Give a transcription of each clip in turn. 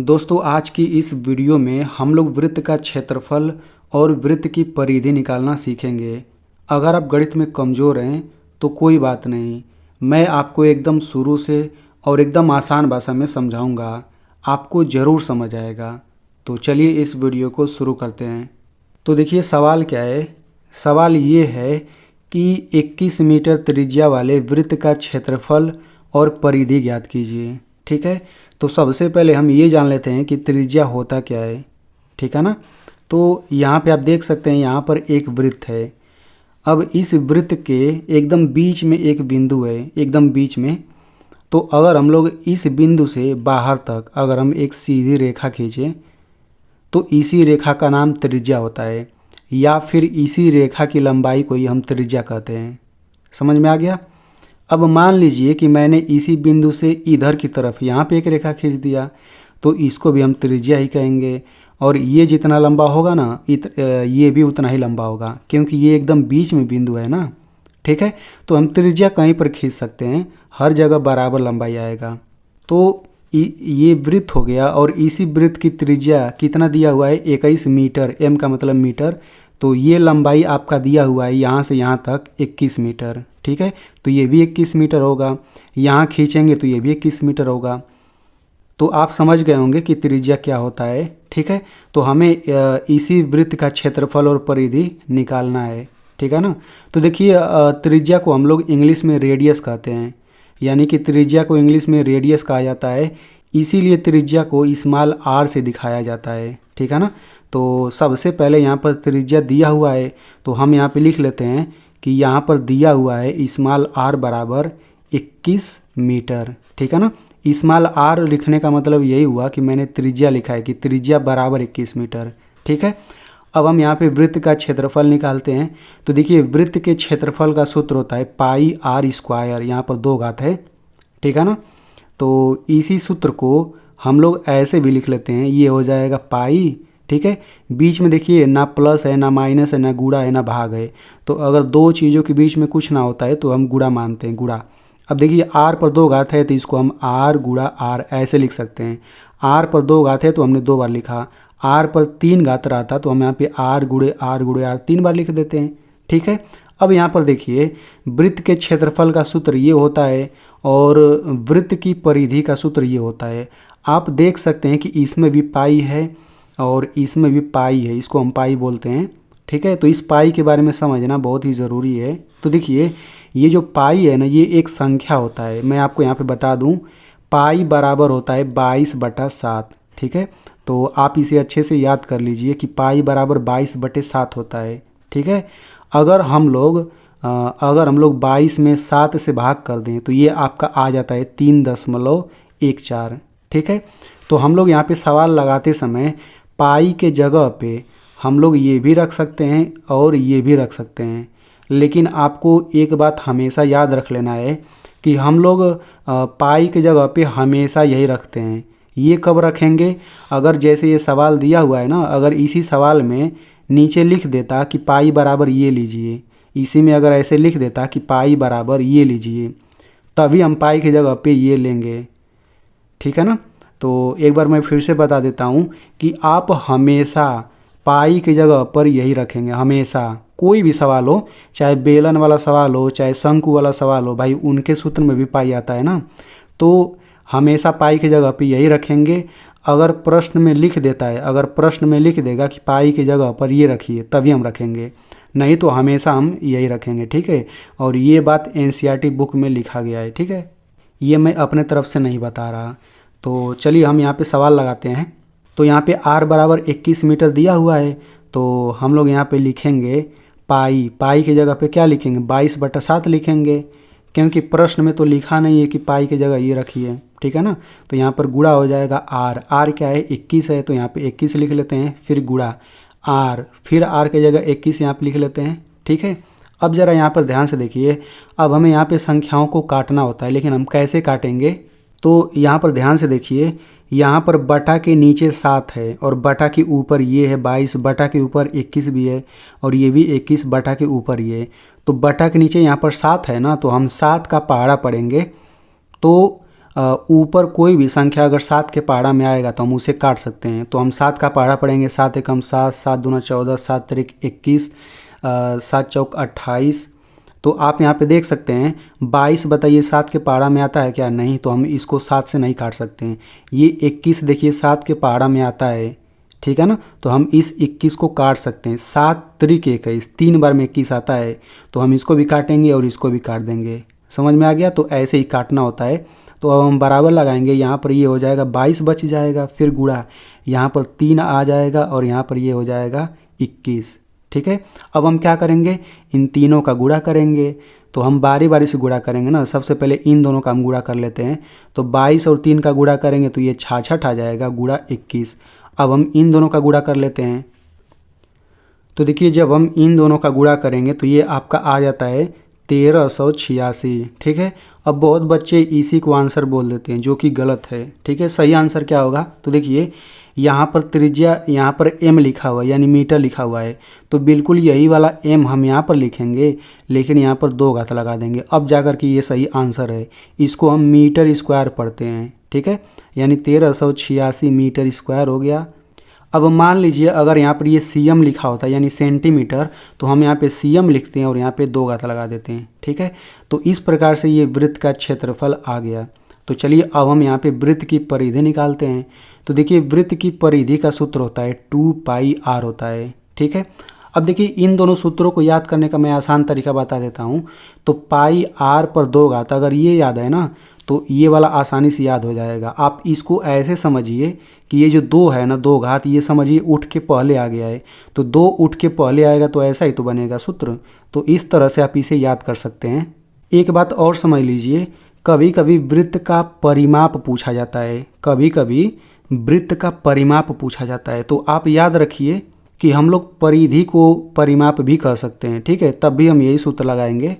दोस्तों आज की इस वीडियो में हम लोग वृत्त का क्षेत्रफल और वृत्त की परिधि निकालना सीखेंगे। अगर आप गणित में कमज़ोर हैं तो कोई बात नहीं, मैं आपको एकदम शुरू से और एकदम आसान भाषा में समझाऊंगा, आपको ज़रूर समझ आएगा। तो चलिए इस वीडियो को शुरू करते हैं। तो देखिए सवाल क्या है। सवाल ये है कि 21 मीटर त्रिज्या वाले वृत्त का क्षेत्रफल और परिधि ज्ञात कीजिए। ठीक है, तो सबसे पहले हम ये जान लेते हैं कि त्रिज्या होता क्या है। ठीक है ना। तो यहाँ पे आप देख सकते हैं, यहाँ पर एक वृत्त है। अब इस वृत्त के एकदम बीच में एक बिंदु है, एकदम बीच में। तो अगर हम लोग इस बिंदु से बाहर तक अगर हम एक सीधी रेखा खींचें तो इसी रेखा का नाम त्रिज्या होता है, या फिर इसी रेखा की लंबाई को ही हम त्रिज्या कहते हैं। समझ में आ गया। अब मान लीजिए कि मैंने इसी बिंदु से इधर की तरफ यहाँ पे एक रेखा खींच दिया, तो इसको भी हम त्रिज्या ही कहेंगे। और ये जितना लंबा होगा ना, ये भी उतना ही लंबा होगा, क्योंकि ये एकदम बीच में बिंदु है ना। ठीक है, तो हम त्रिज्या कहीं पर खींच सकते हैं, हर जगह बराबर लंबाई आएगा। तो ये वृत्त हो गया, और इसी वृत्त की त्रिज्या कितना दिया हुआ है, 21 मीटर। एम का मतलब मीटर। तो ये लंबाई आपका दिया हुआ है यहाँ से यहाँ तक 21 मीटर। ठीक है, तो ये भी 21 मीटर होगा। यहाँ खींचेंगे तो ये भी 21 मीटर होगा। तो आप समझ गए होंगे कि त्रिज्या क्या होता है। ठीक है, तो हमें इसी वृत्त का क्षेत्रफल और परिधि निकालना है। ठीक है ना। तो देखिए त्रिज्या को हम लोग इंग्लिश में रेडियस कहते हैं, यानी कि त्रिज्या को इंग्लिश में रेडियस कहा जाता है। इसीलिए त्रिज्या को स्मॉल आर से दिखाया जाता है। ठीक है ना। तो सबसे पहले यहाँ पर त्रिज्या दिया हुआ है, तो हम यहाँ पे लिख लेते हैं कि यहाँ पर दिया हुआ है स्मॉल आर बराबर 21 मीटर। ठीक है ना। स्मॉल आर लिखने का मतलब यही हुआ कि मैंने त्रिज्या लिखा है कि त्रिज्या बराबर 21 मीटर। ठीक है। अब हम यहाँ पे वृत्त का क्षेत्रफल निकालते हैं। तो देखिए वृत्त के क्षेत्रफल का सूत्र होता है पाई आर स्क्वायर, यहाँ पर 2 घात है। ठीक है ना। तो इसी सूत्र को हम लोग ऐसे भी लिख लेते हैं, ये हो जाएगा पाई। ठीक है, बीच में देखिए ना प्लस है, ना माइनस है, ना गुणा है, ना भाग है। तो अगर दो चीज़ों के बीच में कुछ ना होता है तो हम गुणा मानते हैं, गुणा। अब देखिए आर पर 2 घात है तो इसको हम आर गुणा आर ऐसे लिख सकते हैं। आर पर 2 घात है तो हमने 2 बार लिखा। आर पर 3 घात रहता तो हम यहाँ पे आर गुणे आर 3 बार लिख देते हैं। ठीक है। अब यहाँ पर देखिए वृत्त के क्षेत्रफल का सूत्र ये होता है और वृत्त की परिधि का सूत्र ये होता है। आप देख सकते हैं कि इसमें भी पाई है और इसमें भी पाई है, इसको हम पाई बोलते हैं। ठीक है, तो इस पाई के बारे में समझना बहुत ही ज़रूरी है। तो देखिए ये जो पाई है ना, ये एक संख्या होता है। मैं आपको यहाँ पे बता दूँ, पाई बराबर होता है 22/7। ठीक है, तो आप इसे अच्छे से याद कर लीजिए कि पाई बराबर 22/7 होता है। ठीक है, अगर हम लोग 22 में 7 से भाग कर दें तो ये आपका आ जाता है 3.14। ठीक है, तो हम लोग यहाँ पे सवाल लगाते समय पाई के जगह पे हम लोग ये भी रख सकते हैं और ये भी रख सकते हैं। लेकिन आपको एक बात हमेशा याद रख लेना है कि हम लोग पाई के जगह पे हमेशा यही रखते हैं। ये कब रखेंगे, अगर जैसे ये सवाल दिया हुआ है ना, अगर इसी सवाल में नीचे लिख देता कि पाई बराबर ये लीजिए, इसी में अगर ऐसे लिख देता कि पाई बराबर ये लीजिए, तभी हम पाई की जगह पे ये लेंगे। ठीक है ना। तो एक बार मैं फिर से बता देता हूँ कि आप हमेशा पाई की जगह पर यही रखेंगे। हमेशा कोई भी सवाल हो, चाहे बेलन वाला सवाल हो, चाहे शंकु वाला सवाल हो, भाई उनके सूत्र में भी पाई आता है ना, तो हमेशा पाई की जगह पे यही रखेंगे। अगर प्रश्न में लिख देता है, अगर प्रश्न में लिख देगा कि पाई की जगह पर ये रखिए, तभी हम रखेंगे, नहीं तो हमेशा हम यही रखेंगे। ठीक है, और ये बात एनसीईआरटी बुक में लिखा गया है। ठीक है, ये मैं अपने तरफ से नहीं बता रहा। तो चलिए हम यहाँ पे सवाल लगाते हैं। तो यहाँ पे r बराबर 21 मीटर दिया हुआ है, तो हम लोग यहाँ पे लिखेंगे पाई। पाई की जगह पे क्या लिखेंगे, 22/7 लिखेंगे, क्योंकि प्रश्न में तो लिखा नहीं है कि पाई की जगह ये रखिए। ठीक है ना। तो यहाँ पर गुणा हो जाएगा r क्या है, 21 है, तो यहाँ पे 21 लिख लेते हैं, फिर गुणा r, फिर r की जगह 21 यहाँ पे लिख लेते हैं। ठीक है, अब ज़रा यहाँ पर ध्यान से देखिए। अब हमें यहाँ पे संख्याओं को काटना होता है, लेकिन हम कैसे काटेंगे, तो यहाँ पर ध्यान से देखिए। यहाँ पर बटा के नीचे 7 है और बटा के ऊपर ये है 22, बटा के ऊपर 21 भी है और ये भी 21, बटा के ऊपर ये। तो बटा के नीचे यहाँ पर 7 है ना, तो हम 7 का पहाड़ा पढ़ेंगे। तो ऊपर कोई भी संख्या अगर 7 के पहाड़ा में आएगा तो हम उसे काट सकते हैं। तो हम 7 का पहाड़ा पढ़ेंगे, 7 एकम 7, 7 दूना 14, 7 तिरिक 21, 7 चौक 28। तो आप यहाँ पे देख सकते हैं 22 बताइए 7 के पहाड़ा में आता है क्या? नहीं, तो हम इसको 7 से नहीं काट सकते हैं। ये 21 देखिए 7 के पहाड़ा में आता है, ठीक है ना, तो हम इस 21 को काट सकते हैं। 7 तिरिक 21, 3 बार में 21 आता है, तो हम इसको भी काटेंगे और इसको भी काट देंगे। समझ में आ गया? तो ऐसे ही काटना होता है। तो अब हम बराबर लगाएंगे, यहाँ पर ये हो जाएगा 22 बच जाएगा, फिर गुणा यहाँ पर 3 आ जाएगा और यहाँ पर ये हो जाएगा 21, ठीक है। अब हम क्या करेंगे, इन तीनों का गुणा करेंगे। तो हम बारी बारी से गुणा करेंगे ना, सबसे पहले इन दोनों का हम गुणा कर लेते हैं। तो 22 और 3 का गुणा करेंगे तो ये 66 आ जाएगा, गुणा 21। अब हम इन दोनों का गुणा कर लेते हैं। तो देखिए जब हम इन दोनों का गुणा करेंगे तो ये आपका आ जाता है 1386, ठीक है। अब बहुत बच्चे इसी को आंसर बोल देते हैं, जो कि गलत है, ठीक है। सही आंसर क्या होगा? तो देखिए यहाँ पर त्रिज्या, यहाँ पर m लिखा हुआ है यानी मीटर लिखा हुआ है, तो बिल्कुल यही वाला m हम यहाँ पर लिखेंगे, लेकिन यहाँ पर 2 घात लगा देंगे, अब जाकर के ये सही आंसर है। इसको हम मीटर स्क्वायर पढ़ते हैं, ठीक है, यानी 1386 मीटर स्क्वायर हो गया। अब मान लीजिए अगर यहाँ पर ये cm लिखा होता है यानी सेंटीमीटर, तो हम यहाँ पे cm लिखते हैं और यहाँ पे 2 घात लगा देते हैं, ठीक है। तो इस प्रकार से ये वृत्त का क्षेत्रफल आ गया। तो चलिए अब हम यहाँ पे वृत्त की परिधि निकालते हैं। तो देखिए वृत्त की परिधि का सूत्र होता है 2πr होता है, ठीक है। अब देखिए इन दोनों सूत्रों को याद करने का मैं आसान तरीका बता देता हूँ। तो पाई आर पर 2 घात, अगर ये याद है ना तो ये वाला आसानी से याद हो जाएगा। आप इसको ऐसे समझिए कि ये जो 2 है ना, 2 घात, ये समझिए उठ के पहले आ गया है, तो 2 उठ के पहले आएगा तो ऐसा ही तो बनेगा सूत्र। तो इस तरह से आप इसे याद कर सकते हैं। एक बात और समझ लीजिए, कभी कभी वृत्त का परिमाप पूछा जाता है, कभी कभी वृत्त का परिमाप पूछा जाता है। तो आप याद रखिए कि हम लोग परिधि को परिमाप भी कर सकते हैं, ठीक है, तब भी हम यही सूत्र लगाएंगे।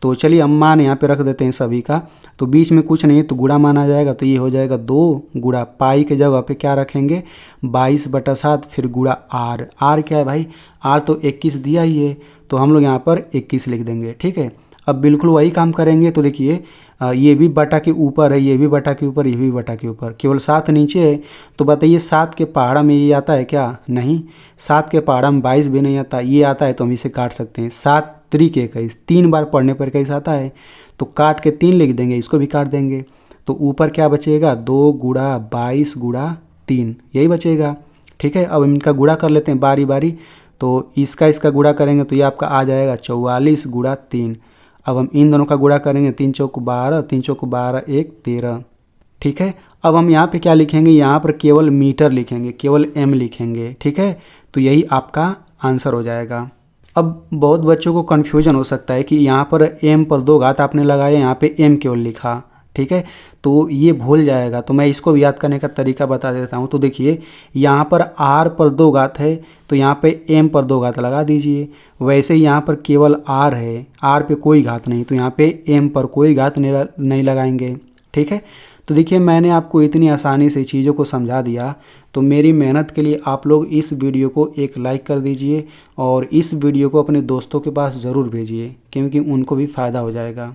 तो चलिए हम मान यहाँ पे रख देते हैं सभी का। तो बीच में कुछ नहीं है तो गुणा माना जाएगा, तो ये हो जाएगा 2 गुणा पाई के जगह पे क्या रखेंगे 22/7, फिर गुणा आर। आर क्या है भाई? आर तो 21 दिया ही है, तो हम लोग यहाँ पर 21 लिख देंगे, ठीक है। अब बिल्कुल वही काम करेंगे। तो देखिए ये भी बटा के ऊपर है, ये भी बटा के ऊपर, ये भी बटा के ऊपर, केवल 7 नीचे है। तो बताइए 7 के पहाड़ा में ये आता है क्या? नहीं। 7 के पहाड़ा में 22 भी नहीं आता, ये आता है तो हम इसे काट सकते हैं। 7 तिरिक 21, 3 बार पढ़ने पर 21 आता है, तो काट के 3 लिख देंगे, इसको भी काट देंगे। तो ऊपर क्या बचेगा 2 गुणा 22 गुणा 3, यही बचेगा, ठीक है। अब इनका गुणा कर लेते हैं बारी बारी। तो इसका गुणा करेंगे तो ये आपका आ जाएगा 44 गुणा 3। अब हम इन दोनों का गुणा करेंगे, 3 चौक 12, 3 चौक 12, 1 13, ठीक है। अब हम यहाँ पे क्या लिखेंगे, यहाँ पर केवल मीटर लिखेंगे, केवल m लिखेंगे, ठीक है। तो यही आपका आंसर हो जाएगा। अब बहुत बच्चों को कन्फ्यूजन हो सकता है कि यहाँ पर m पर 2 घात आपने लगाया, यहाँ पे m केवल लिखा, ठीक है, तो ये भूल जाएगा। तो मैं इसको भी याद करने का तरीका बता देता हूँ। तो देखिए यहाँ पर r पर 2 घात है, तो यहाँ पे m पर 2 घात लगा दीजिए। वैसे ही यहाँ पर केवल r है, r पे कोई घात नहीं, तो यहाँ पे m पर कोई घात नहीं लगाएंगे, ठीक है। तो देखिए मैंने आपको इतनी आसानी से चीज़ों को समझा दिया। तो मेरी मेहनत के लिए आप लोग इस वीडियो को एक लाइक कर दीजिए और इस वीडियो को अपने दोस्तों के पास ज़रूर भेजिए, क्योंकि उनको भी फ़ायदा हो जाएगा।